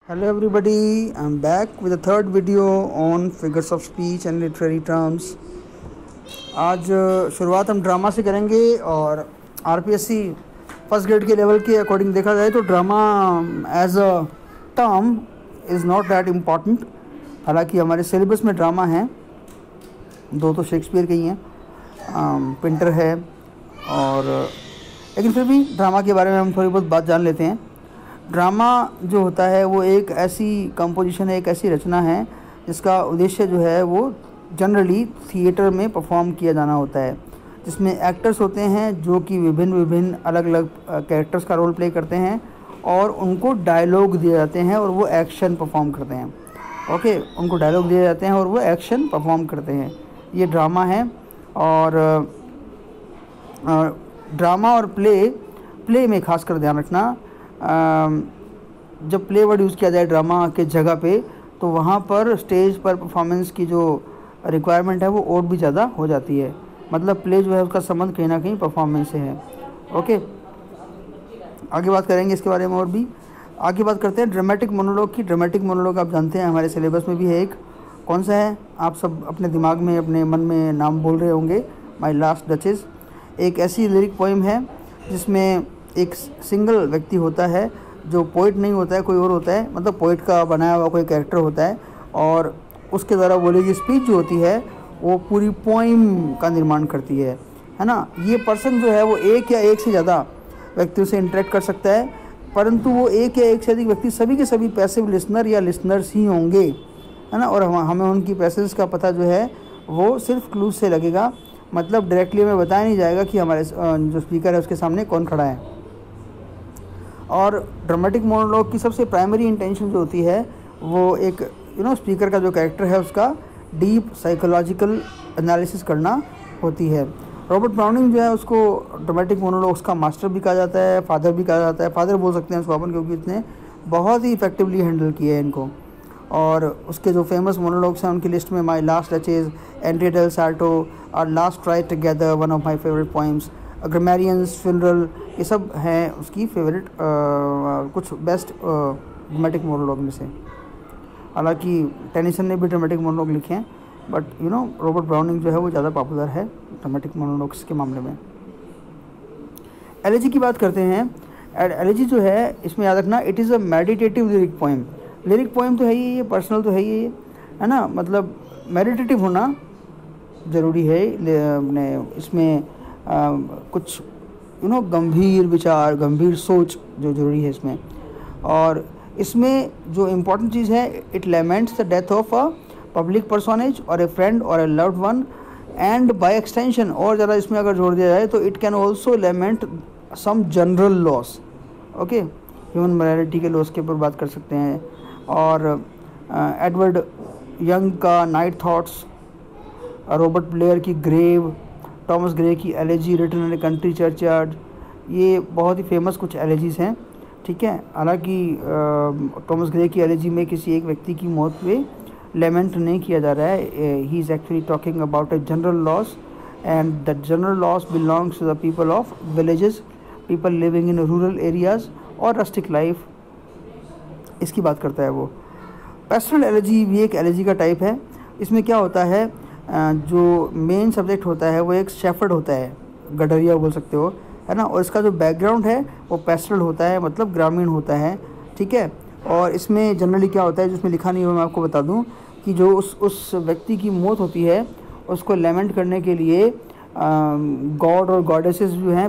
Hello everybody, I'm back with a third video on figures of speech and literary terms. आज शुरुआत हम drama से करेंगे और आरपीएससी फर्स्ट ग्रेड के लेवल के अकॉर्डिंग देखा जाए तो drama as a term is not that important. हालांकि हमारे सिलेबस में ड्रामा है, दो तो शेक्सपियर के ही हैं, पिंटर है, और लेकिन फिर भी ड्रामा के बारे में हम थोड़ी बहुत बात जान लेते हैं। ड्रामा जो होता है वो एक ऐसी कंपोजिशन है, एक ऐसी रचना है जिसका उद्देश्य जो है वो जनरली थिएटर में परफॉर्म किया जाना होता है, जिसमें एक्टर्स होते हैं जो कि विभिन्न अलग अलग कैरेक्टर्स का रोल प्ले करते हैं और उनको डायलॉग दिए जाते हैं और वो एक्शन परफॉर्म करते हैं। ओके, उनको डायलॉग दिए जाते हैं और वो एक्शन परफॉर्म करते हैं। ये ड्रामा है। और ड्रामा और प्ले में खासकर ध्यान रखना, जब प्ले वर्ड यूज़ किया जाए ड्रामा के जगह पे तो वहाँ पर स्टेज पर परफॉर्मेंस की जो रिक्वायरमेंट है वो और भी ज़्यादा हो जाती है। मतलब प्ले जो है उसका संबंध कहीं ना कहीं परफॉर्मेंस से है। ओके, आगे बात करेंगे इसके बारे में और भी। आगे बात करते हैं ड्रामेटिक मोनोलॉग की। ड्रामेटिक मोनोलॉग आप जानते हैं हमारे सिलेबस में भी है एक। कौन सा है? आप सब अपने दिमाग में, अपने मन में नाम बोल रहे होंगे। माई लास्ट डचेस एक ऐसी लिरिक पोइम है जिसमें एक सिंगल व्यक्ति होता है जो पोइट नहीं होता है, कोई और होता है, मतलब पोइट का बनाया हुआ कोई कैरेक्टर होता है और उसके द्वारा बोली गई स्पीच जो होती है वो पूरी पोइम का निर्माण करती है ना। ये पर्सन जो है वो एक या एक से ज़्यादा व्यक्तियों से इंटरेक्ट कर सकता है, परंतु वो एक या एक से अधिक व्यक्ति सभी के सभी पैसिव लिसनर या लिसनर्स ही होंगे, है ना। और हमें उनकी प्रेजेंस का पता जो है वो सिर्फ क्लूज से लगेगा, मतलब डायरेक्टली हमें बताया नहीं जाएगा कि हमारे जो स्पीकर है उसके सामने कौन खड़ा है। और ड्रामेटिक मोनोलॉग की सबसे प्राइमरी इंटेंशन जो होती है वो एक स्पीकर का जो कैरेक्टर है उसका डीप साइकोलॉजिकल एनालिसिस करना होती है। रॉबर्ट ब्राउनिंग जो है उसको ड्रामेटिक मोनोलॉग्स का मास्टर भी कहा जाता है, फादर भी कहा जाता है। फादर बोल सकते हैं उसको अपन, क्योंकि इसने बहुत ही इफेक्टिवली हैंडल किया है इनको। और उसके जो फेमस मोनोलॉग्स हैं उनकी लिस्ट में My Last Duchess, Andrea del Sarto, और Last Ride Together, one of my favourite poems, Grammarians, Funeral, ये सब हैं उसकी फेवरेट कुछ बेस्ट ड्रामेटिक मोनोलॉग में से। हालांकि टेनिसन ने भी ड्रामेटिक मोनोलॉग लिखे हैं, बट रॉबर्ट ब्राउनिंग जो है वो ज़्यादा पॉपुलर है ड्रामेटिक मोनोलॉग्स के मामले में। एलेजी की बात करते हैं। एलेजी जो है इसमें याद रखना, it is a meditative lyric poem. Lyric poem तो है ही, ये पर्सनल तो है ही, है ना, मतलब मेडिटेटिव होना ज़रूरी है। इसमें कुछ गंभीर विचार, गंभीर सोच जो ज़रूरी है इसमें। और इसमें जो इम्पोर्टेंट चीज़ है, it laments the death of a public personage और ए फ्रेंड और a loved one, and by extension और ज़्यादा इसमें अगर जोड़ दिया जाए तो it can also lament some general loss. Okay, human morality के लॉस के ऊपर बात कर सकते हैं। और एडवर्ड यंग का नाइट थॉट्स, रॉबर्ट ब्लेयर की ग्रेव, टॉमस ग्रे की Elegy Written in a Country Churchyard, ये बहुत ही फेमस कुछ एलेजीज़ हैं। ठीक है, हालांकि टॉमस ग्रे की एलेजी में किसी एक व्यक्ति की मौत पे लेमेंट नहीं किया जा रहा है। He is actually talking about a general loss, and that general loss belongs to the people of villages, people living in rural areas और रस्टिक लाइफ, इसकी बात करता है वो। पेस्टरल एलेजी भी एक एलेजी का टाइप है। इसमें क्या होता है, जो मेन सब्जेक्ट होता है वो एक शेफर्ड होता है, गडरिया बोल सकते हो, है ना, और इसका जो बैकग्राउंड है वो पेस्टरल होता है, मतलब ग्रामीण होता है। ठीक है, और इसमें जनरली क्या होता है, जिसमें लिखा नहीं हुआ मैं आपको बता दूं, कि जो उस व्यक्ति की मौत होती है उसको लेमेंट करने के लिए गॉड और गॉडेसेस जो हैं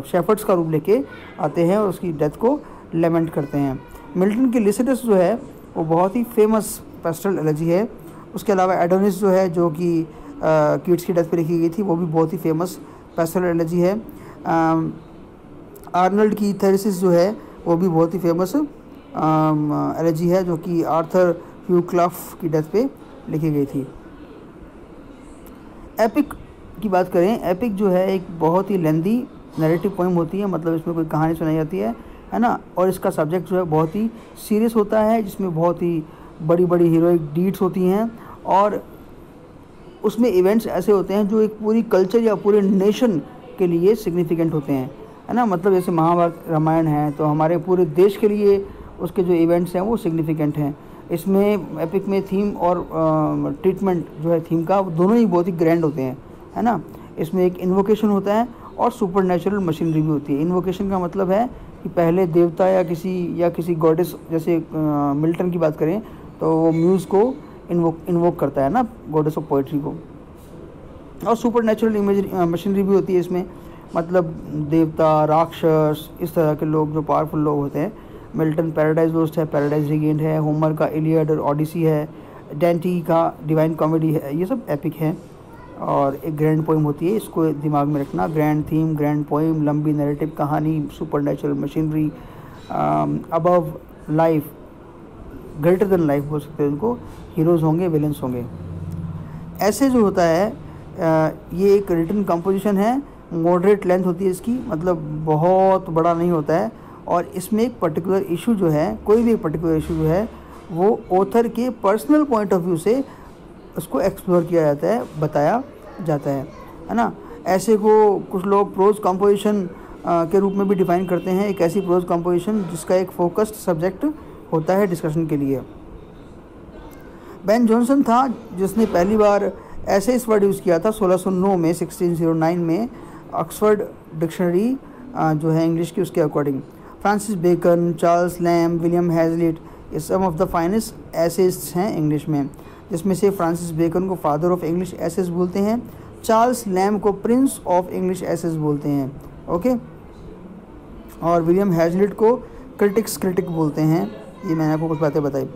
शेफर्ड्स का रूप लेके आते हैं और उसकी डेथ को लेमेंट करते हैं। मिल्टन की लिसिडस जो है वो बहुत ही फेमस पेस्टरल एलेजी है। उसके अलावा एडोनिस जो है, जो कि कीट्स की डेथ पे लिखी गई थी, वो भी बहुत ही फेमस पेस्टरल एलेजी है। आर्नल्ड की थेरेसिस जो है वो भी बहुत ही फेमस एलेजी है, जो कि आर्थर ह्यू क्लफ की डेथ पे लिखी गई थी। एपिक की बात करें, एपिक जो है एक बहुत ही लेंदी नैरेटिव पोइम होती है, मतलब इसमें कोई कहानी सुनाई जाती है ना, और इसका सब्जेक्ट जो है बहुत ही सीरियस होता है, जिसमें बहुत ही बड़ी बड़ी हीरोइक डीड्स होती हैं और उसमें इवेंट्स ऐसे होते हैं जो एक पूरी कल्चर या पूरे नेशन के लिए सिग्निफिकेंट होते हैं, है ना। मतलब जैसे महाभारत रामायण है तो हमारे पूरे देश के लिए उसके जो इवेंट्स हैं वो सिग्निफिकेंट हैं। इसमें एपिक में थीम और ट्रीटमेंट जो है थीम का, दोनों ही बहुत ही ग्रैंड होते हैं, है ना। इसमें एक इन्वोकेशन होता है और सुपरनेचुरल मशीनरी भी होती है। इन्वोकेशन का मतलब है कि पहले देवता या किसी गॉडेस, जैसे मिल्टन की बात करें तो वो म्यूज़ को इन्वोक करता है ना, गॉडेस ऑफ पोइट्री को। और सुपरनेचुरल मशीनरी भी होती है इसमें, मतलब देवता, राक्षस, इस तरह के लोग जो पावरफुल लोग होते हैं। मिल्टन पैराडाइज लोस्ट है, पैराडाइज रिगेन्ड है, होमर का इलियड और ओडिसी है, डेंटी का डिवाइन कॉमेडी है, ये सब एपिक हैं। और एक ग्रैंड पोइम होती है, इसको दिमाग में रखना, ग्रैंड थीम, ग्रैंड पोइम, लंबी नैरेटिव कहानी, supernatural machinery, above life, greater than life बोल सकते हैं उनको, हीरोज़ होंगे, विलेंस होंगे। ऐसे जो होता है ये एक रिटन कंपोजिशन है, मॉडरेट लेंथ होती है इसकी, मतलब बहुत बड़ा नहीं होता है। और इसमें एक पर्टिकुलर इशू जो है, कोई भी एक पर्टिकुलर इशू जो है वो ऑथर के पर्सनल पॉइंट ऑफ व्यू से उसको एक्सप्लोर किया जाता है, बताया जाता है ना। ऐसे को कुछ लोग प्रोज कंपोजिशन के रूप में भी डिफाइन करते हैं, एक ऐसी प्रोज कंपोजिशन जिसका एक फोकस्ड सब्जेक्ट होता है डिस्कशन के लिए। बेन जॉनसन था जिसने पहली बार ऐसे इस वर्ड यूज़ किया था 1609 में, 1609 में, ऑक्सफोर्ड डिक्शनरी जो है इंग्लिश की, उसके according. Francis Bacon, Charles Lamb, William Hazlitt, ये some of the finest essayists हैं इंग्लिश में, जिसमें से फ्रांसिस बेकन को फादर ऑफ इंग्लिश एसेस बोलते हैं, चार्ल्स लैम्ब को प्रिंस ऑफ इंग्लिश एसेस बोलते हैं, ओके। और विलियम हैजलिट को क्रिटिक बोलते हैं। ये मैंने आपको कुछ बातें बताई।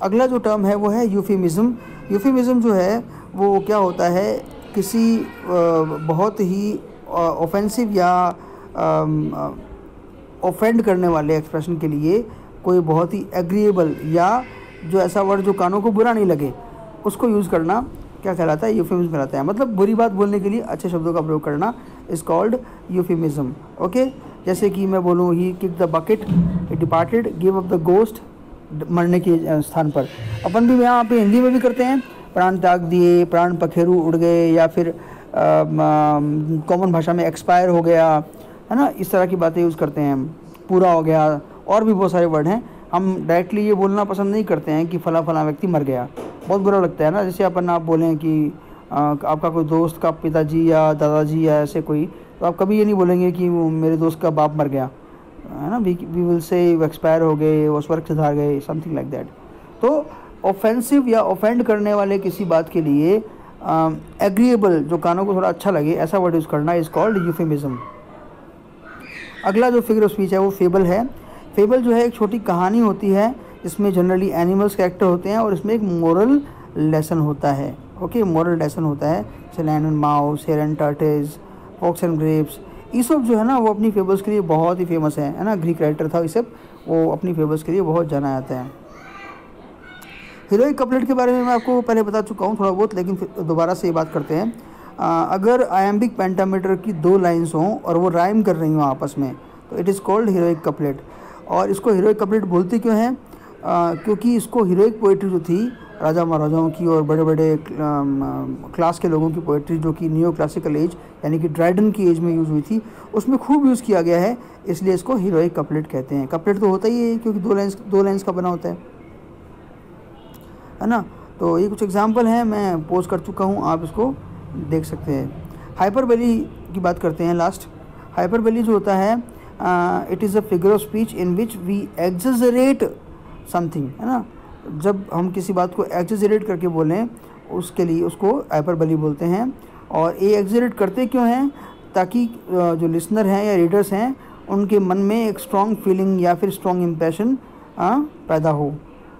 अगला जो टर्म है वो है यूफेमिज्म। यूफेमिज्म जो है वो क्या होता है, किसी बहुत ही ऑफेंसिव या ऑफेंड करने वाले एक्सप्रेशन के लिए कोई बहुत ही एग्रीएबल या जो ऐसा वर्ड जो कानों को बुरा नहीं लगे उसको यूज़ करना क्या कहलाता है, यूफेमिज्म कहलाता है। मतलब बुरी बात बोलने के लिए अच्छे शब्दों का प्रयोग करना इज कॉल्ड यूफेमिज्म, ओके। जैसे कि मैं बोलूँ ही kick the bucket, it departed, give up the ghost, मरने के स्थान पर। अपन भी यहाँ पे हिंदी में भी करते हैं, प्राण त्याग दिए, प्राण पखेरु उड़ गए, या फिर कॉमन भाषा में एक्सपायर हो गया, है ना, इस तरह की बातें यूज़ करते हैं, पूरा हो गया, और भी बहुत सारे वर्ड हैं। हम डायरेक्टली ये बोलना पसंद नहीं करते हैं कि फला व्यक्ति मर गया, बहुत बुरा लगता है ना। जैसे अपन आप बोलें कि आपका कोई दोस्त का पिताजी या दादाजी या ऐसे कोई, तो आप कभी ये नहीं बोलेंगे कि मेरे दोस्त का बाप मर गया, है ना। वी विल से वो एक्सपायर हो गए, वो स्वर्ग सिधार गए, समथिंग लाइक दैट। तो ऑफेंसिव या ऑफेंड करने वाले किसी बात के लिए एग्रीएबल, जो कानों को थोड़ा अच्छा लगे, ऐसा वर्ड यूज़ करना इज़ कॉल्ड यूफेमिज्म। अगला जो फिगर ऑफ स्पीच है वो फेबल है। फेबल जो है एक छोटी कहानी होती है जिसमें जनरली एनिमल्स कैरेक्टर होते हैं और इसमें एक मोरल लेसन होता है, ओके। मोरल लेसन होता है, जैसे lion and mouse, hare and turtles, fox and grapes. Aesop जो है ना वो अपनी फेबल्स के लिए बहुत ही फेमस है ना, ग्रीक राइटर था ईसोप, वो अपनी फेबल्स के लिए बहुत जाना जाता है। हीरोइक कपलेट के बारे में मैं आपको पहले बता चुका हूँ थोड़ा बहुत, लेकिन फिर दोबारा से ये बात करते हैं। अगर आयम्बिक पेंटामीटर की 2 लाइन्स हों और वो राइम कर रही हों आपस में, तो it is called heroic couplet. और इसको हीरोइक कपलेट बोलते क्यों हैं? क्योंकि इसको हीरोइक पोइट्री जो थी राजा महाराजाओं की और बड़े बड़े क्लास के लोगों की पोइट्री, जो कि न्यू क्लासिकल एज यानी कि ड्राइडन की एज में यूज़ हुई थी, उसमें खूब यूज़ किया गया है, इसलिए इसको हीरोइक कपलेट कहते हैं। कपलेट तो होता ही है क्योंकि 2 लाइन्स का बना होता है ना। तो ये कुछ एग्जाम्पल हैं, मैं पोस्ट कर चुका हूँ, आप इसको देख सकते हैं। हाइपरबोली की बात करते हैं लास्ट। हाइपरबोली जो होता है, it is a figure of speech in which we exaggerate something, है ना। जब हम किसी बात को एग्जेजरेट करके बोलें उसके लिए उसको हाइपरबोली बोलते हैं। और ये एग्जेजरेट करते क्यों हैं? ताकि जो लिसनर हैं या रीडर्स हैं उनके मन में एक स्ट्रॉन्ग फीलिंग या फिर स्ट्रॉन्ग इम्प्रेशन पैदा हो।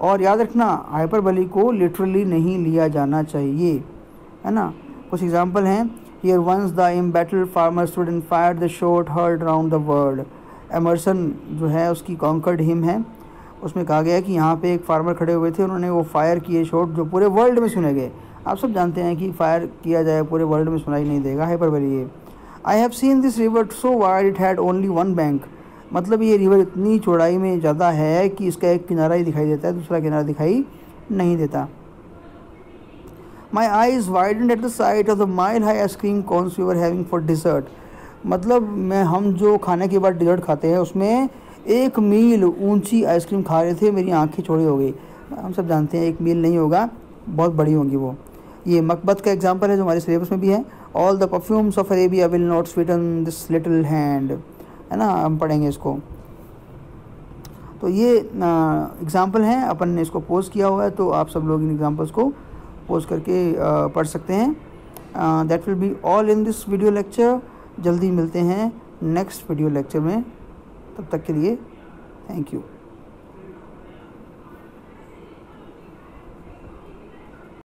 और याद रखना, हाइपरबोली को लिटरली नहीं लिया जाना चाहिए, है ना। कुछ एग्जाम्पल हैं, here once the embattled farmer stood and fired the shot heard round the world. Emerson जो है उसकी कॉन्कर्ड हिम है, उसमें कहा गया कि यहाँ पे एक फार्मर खड़े हुए थे, उन्होंने वो फायर किए शॉट जो पूरे वर्ल्ड में सुने गए। आप सब जानते हैं कि फायर किया जाए पूरे वर्ल्ड में सुनाई नहीं देगा, हाइपरबोली है। I have seen this river so wide it had only 1 bank. मतलब ये रिवर इतनी चौड़ाई में ज़्यादा है कि इसका एक किनारा ही दिखाई देता है, दूसरा किनारा दिखाई नहीं देता। My eyes widened at the sight of the mile high ice cream cones we were having for dessert. मतलब हम जो खाने के बाद डिज़र्ट खाते हैं उसमें 1 मील ऊंची आइसक्रीम खा रहे थे, मेरी आंखें चौड़ी हो गई। हम सब जानते हैं 1 मील नहीं होगा, बहुत बड़ी होंगी वो। ये मकबत का एग्जांपल है जो हमारे सिलेबस में भी है। All the perfumes of Arabia will not Sutton this little hand, है ना, हम पढ़ेंगे इसको। तो ये एग्जांपल हैं, अपन ने इसको पोस्ट किया हुआ है, तो आप सब लोग इन एग्जांपल्स को पोस्ट करके पढ़ सकते हैं। That will be all in this video lecture. जल्दी मिलते हैं नेक्स्ट वीडियो लेक्चर में, तब तक के लिए थैंक यू।